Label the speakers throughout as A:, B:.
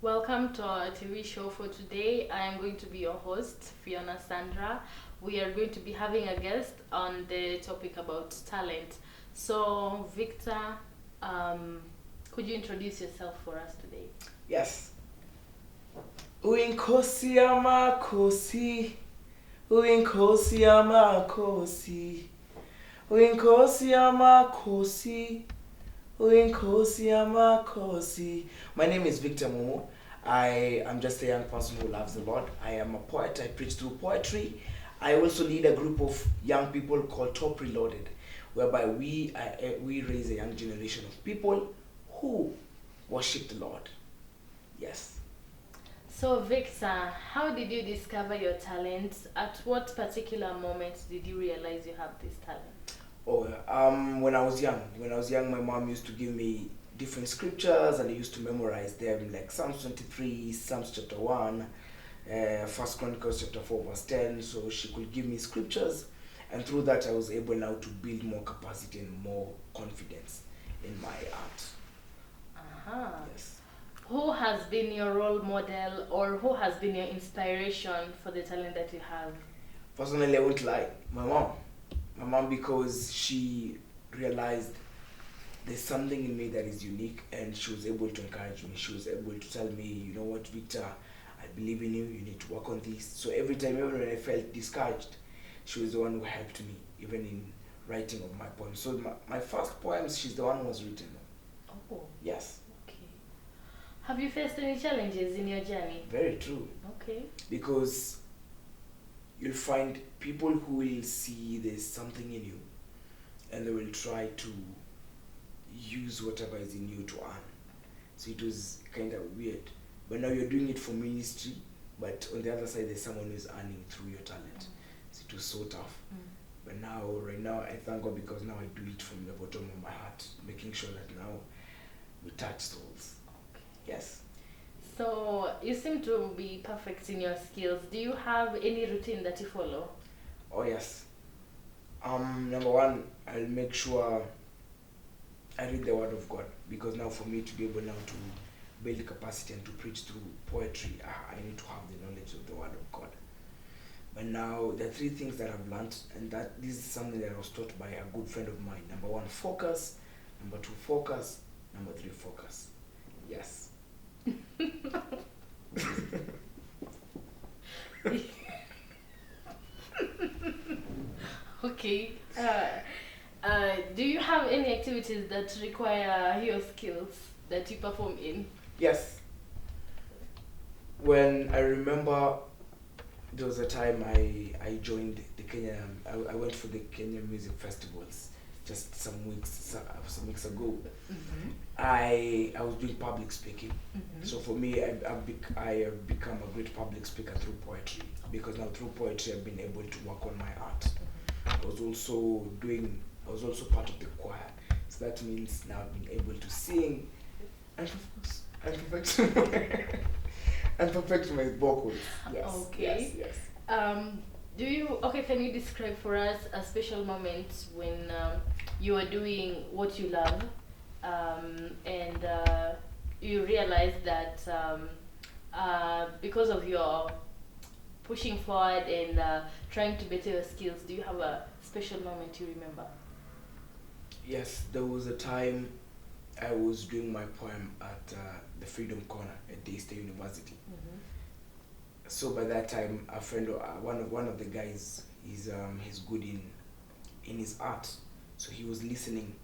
A: Welcome to our TV show for today. I am going to be your host, Fiona Sandra. We are going to be having a guest on the topic about talent. So, Victor, um, could you introduce yourself for us today?
B: Yes. Uinkosi amakosi. Uinkosi amakosi. Uinkosi amakosi. Uinkosi amakosi. My name is Victor Mumo. I am just a young person who loves the Lord. I am a poet. I preach through poetry. I also lead a group of young people called Top Reloaded, whereby we raise a young generation of people who worship the Lord. Yes.
A: So, Victor, how did you discover your talent? At what particular moment did you realize you have this talent?
B: When I was young, my mom used to give me different scriptures, and I used to memorize them, like Psalms 23, Psalms chapter 1, First Chronicles chapter 4, verse 10. So she could give me scriptures, and through that, I was able now to build more capacity and more confidence in my art.
A: Uh-huh.
B: Yes.
A: Who has been your role model or who has been your inspiration for the talent that you have?
B: Personally, I won't lie. My mom, because she realized there's something in me that is unique, and she was able to encourage me. She was able to tell me, you know what, Victor, I believe in you. You need to work on this. So every time, even when I felt discouraged, she was the one who helped me, even in writing of my poems. So my first poems, she's the one who was written.
A: Oh,
B: Yes.
A: okay. Have you faced any challenges in your journey?
B: Very true.
A: Okay.
B: Because you'll find people who will see there's something in you, and they will try to use whatever is in you to earn. So it was kind of weird. But now you're doing it for ministry, but on the other side, there's someone who's earning through your talent. So it was so tough. But now, right now, I thank God, because now I do it from the bottom of my heart, making sure that now we touch souls.
A: Okay.
B: Yes.
A: So you seem to be perfect in your skills. Do you have any routine that you follow?
B: Oh yes. Number one, I'll make sure I read the Word of God, because now for me to be able now to build capacity and to preach through poetry, I need to have the knowledge of the Word of God. But now there are three things that I've learned, and that this is something that I was taught by a good friend of mine. Number one, focus. Number two, focus. Number three, focus. Yes.
A: Okay. Do you have any activities that require your skills that you perform in?
B: Yes. When I remember, there was a time I joined the Kenya. I went for the Kenya music festivals just some weeks ago.
A: Mm-hmm.
B: I was doing public speaking.
A: Mm-hmm.
B: So for me, I have become a great public speaker through poetry, because now through poetry I've been able to work on my art. I was also part of the choir. So that means now I've been able to sing, and of course and perfect my vocals. Yes.
A: Okay.
B: Yes.
A: Can you describe for us a special moment when you are doing what you love, and you realize that because of your pushing forward and trying to better your skills, do you have a special moment you remember?
B: Yes, there was a time I was doing my poem at the Freedom Corner at Daystar University.
A: Mm-hmm.
B: So by that time, a friend, one of the guys, he's good in his art. So he was listening,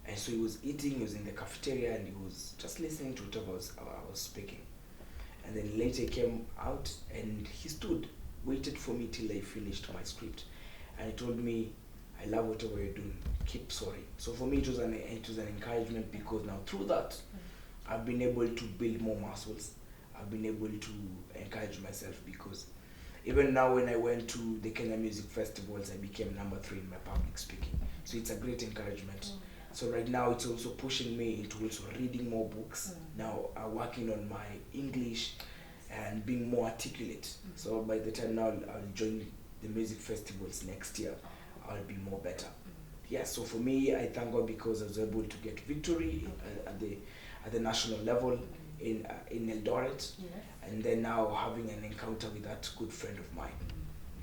B: and so he was eating. He was in the cafeteria, and he was just listening to whatever I was speaking. And then later he came out, and he stood, waited for me till I finished my script, and he told me, "I love whatever you're doing. Keep soaring." So for me, it was an encouragement, because now through that, I've been able to build more muscles. I've been able to encourage myself, because even now when I went to the Kenya Music Festivals, I became number 3 in my public speaking. So it's a great encouragement. So right now it's also pushing me into also reading more books. Now working on my English and being more articulate. So by the time now I'll join the music festivals next year, I'll be more better. Yeah, so for me, I thank God, because I was able to get victory at the national level in Eldoret,
A: Yes.
B: and then now having an encounter with that good friend of mine.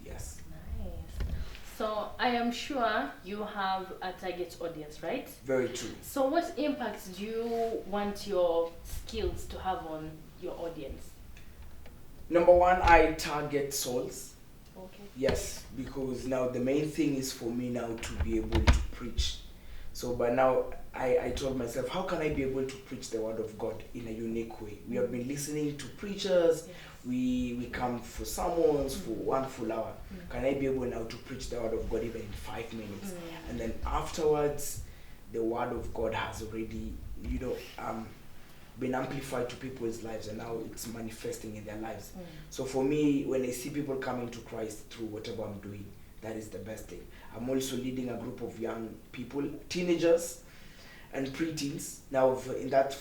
B: Yes.
A: Nice. So I am sure you have a target audience, right?
B: Very true.
A: So what impact do you want your skills to have on your audience?
B: Number one, I target souls.
A: Okay.
B: Yes, because now the main thing is for me now to be able to preach. So by now, I told myself, how can I be able to preach the word of God in a unique way? We have been listening to preachers.
A: Yes.
B: We come for sermons for 1 full hour. Can I be able now to preach the word of God even in 5 minutes? And then afterwards, the word of God has already, been amplified to people's lives, and now it's manifesting in their lives. So for me, when I see people coming to Christ through whatever I'm doing, that is the best thing. I'm also leading a group of young people, teenagers and preteens. Now in that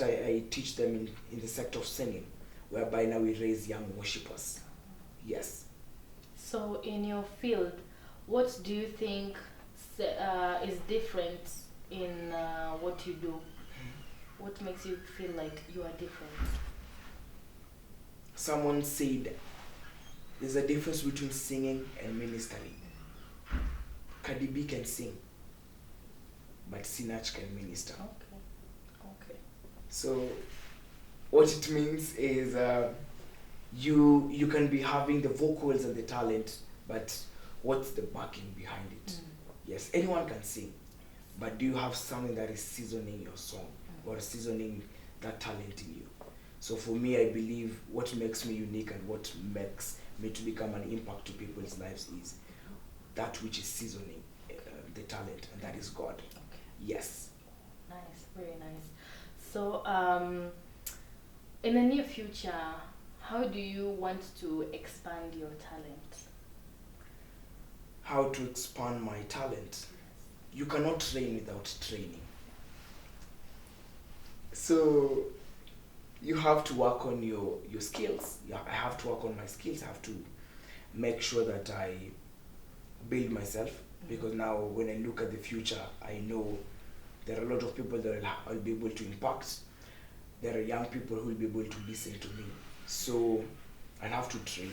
B: I teach them in the sector of singing, whereby now we raise young worshippers. Yes.
A: So in your field, what do you think is different in what you do? What makes you feel like you are different?
B: Someone said there's a difference between singing and ministering. Cardi B can sing, but Sinach can minister.
A: Okay.
B: So what it means is you can be having the vocals and the talent, but what's the backing behind it? Yes, anyone can sing, but do you have something that is seasoning your song or seasoning that talent in you? So for me, I believe what makes me unique and what makes me to become an impact to people's lives is that which is seasoning the talent, and that is God.
A: Okay.
B: Yes.
A: Nice, very nice. So in the near future, how do you want to expand your talent?
B: How to expand my talent? You cannot train without training. So you have to work on your skills. I have to work on my skills. I have to make sure that I build myself, because now when I look at the future, I know there are a lot of people that I'll be able to impact. There are young people who will be able to listen to me. So I'll have to train.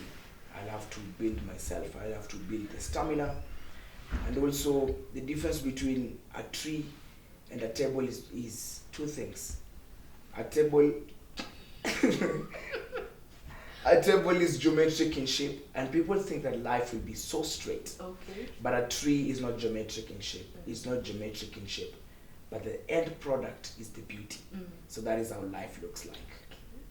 B: I'll have to build myself. I'll have to build the stamina. And also the difference between a tree and a table is two things. A table a table is geometric in shape, and people think that life will be so straight.
A: Okay.
B: But a tree is not geometric in shape. It's not geometric in shape. But the end product is the beauty. So that is how life looks like.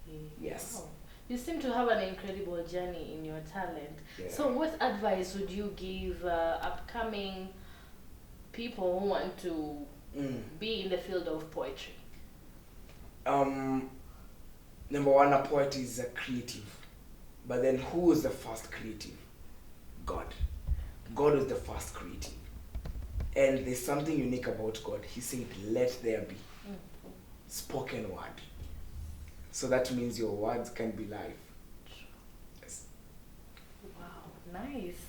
A: Okay.
B: Yes.
A: Wow. You seem to have an incredible journey in your talent.
B: Yeah.
A: So what advice would you give upcoming people who want to be in the field of poetry?
B: Number one, a poet is a creative. But then who is the first creative? God. God is the first creative. And there's something unique about God. He said, let there be. Spoken word. So that means your words can be life. Yes.
A: Wow, nice.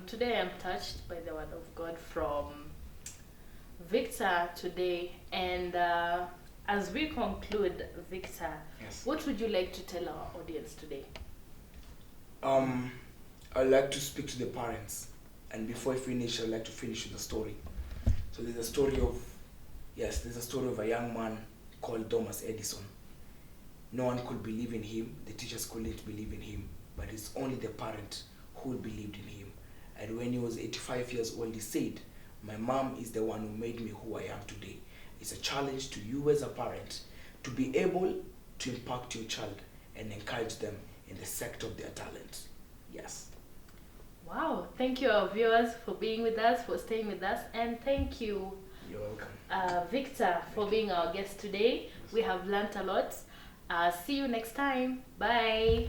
A: Today I'm touched by the word of God from Victor today. And as we conclude, Victor,
B: Yes.
A: what would you like to tell our audience today?
B: I'd like to speak to the parents. And before I finish, I'd like to finish with a story. So there's a story of a young man called Thomas Edison. No one could believe in him. The teachers couldn't believe in him. But it's only the parent who believed in him. And when he was 85 years old, he said, my mom is the one who made me who I am today. It's a challenge to you as a parent to be able to impact your child and encourage them in the sector of their talent. Yes.
A: Wow, thank you our viewers for being with us, for staying with us, and thank you
B: You're welcome.
A: Victor for being our guest today. We have learnt a lot. See you next time. Bye.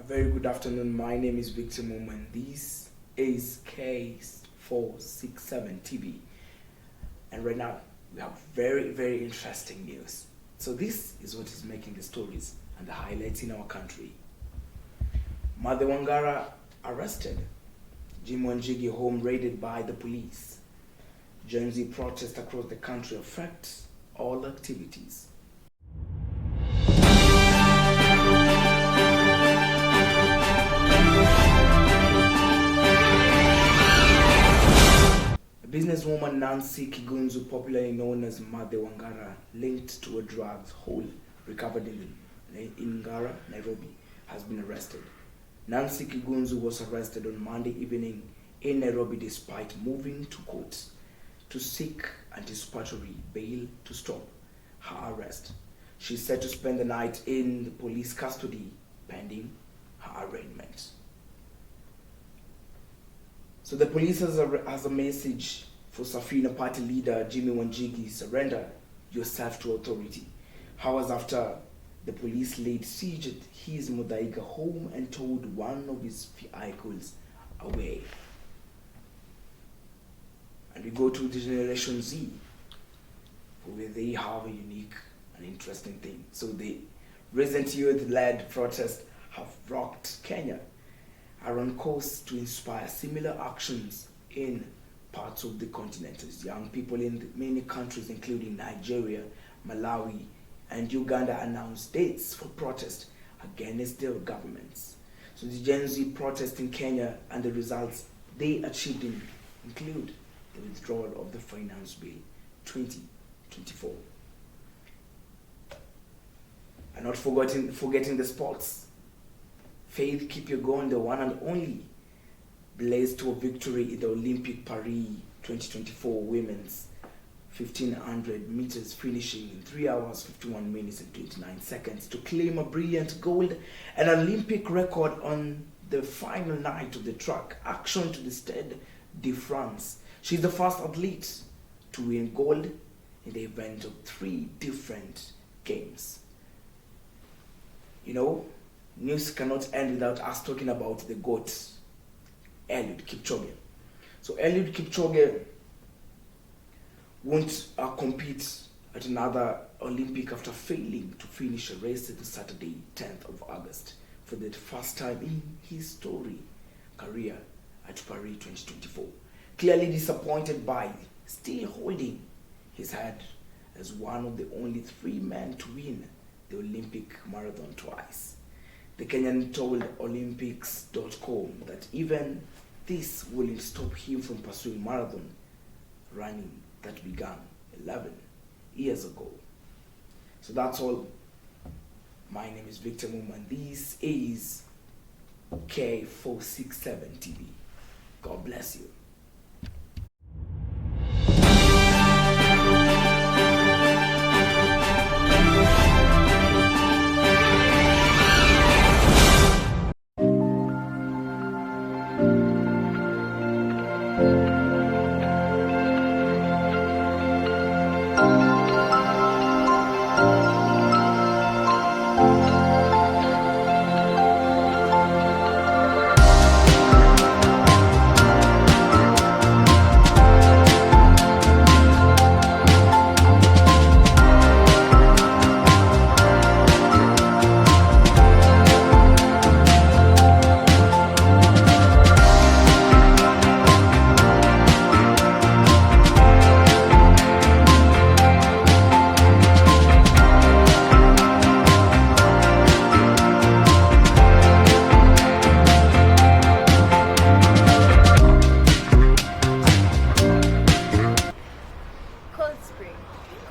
B: A very good afternoon. My name is Victor Mumo and this is K467 TV. And right now, we have very, very interesting news. So this is what is making the stories and the highlights in our country. Mother Wangara arrested. Jim Wanjigi home raided by the police. Gen Z protests across the country affect all activities. Businesswoman Nancy Kigunzu, popularly known as Mother Wangara, linked to a drugs haul recovered in Ngara, Nairobi, has been arrested. Nancy Kigunzu was arrested on Monday evening in Nairobi despite moving to court to seek anticipatory bail to stop her arrest. She is set to spend the night in the police custody pending her arraignment. So the police has a message for FIONA party leader Jimmy Wanjigi: surrender yourself to authority. Hours after the police laid siege at his Muthaiga home and towed one of his vehicles away. And we go to the Generation Z, where they have a unique and interesting thing. So the recent youth-led protests have rocked Kenya, are on course to inspire similar actions in parts of the continent as young people in many countries including Nigeria, Malawi, and Uganda announced dates for protest against their governments. So the Gen Z protest in Kenya and the results they achieved include the withdrawal of the Finance Bill 2024. And not forgetting the sports. Faith Kipyegon, the one and only, blazed to a victory in the Olympic Paris 2024 women's 1500 meters, finishing in 3 hours, 51 minutes and 29 seconds to claim a brilliant gold and Olympic record on the final night of the track action to the Stade de France. She's the first athlete to win gold in the event of 3 different games. You know, news cannot end without us talking about the GOAT, Eliud Kipchoge. So Eliud Kipchoge won't compete at another Olympic after failing to finish a race on Saturday, 10th of August, for the first time in his career at Paris 2024. Clearly disappointed by still holding his head as one of the only 3 men to win the Olympic marathon twice. The Kenyan told Olympics.com that even this wouldn't stop him from pursuing marathon running that began 11 years ago. So that's all. My name is Victor Mumo and this is K467 TV. God bless you.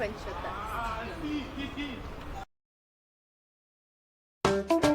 C: quench your thirst.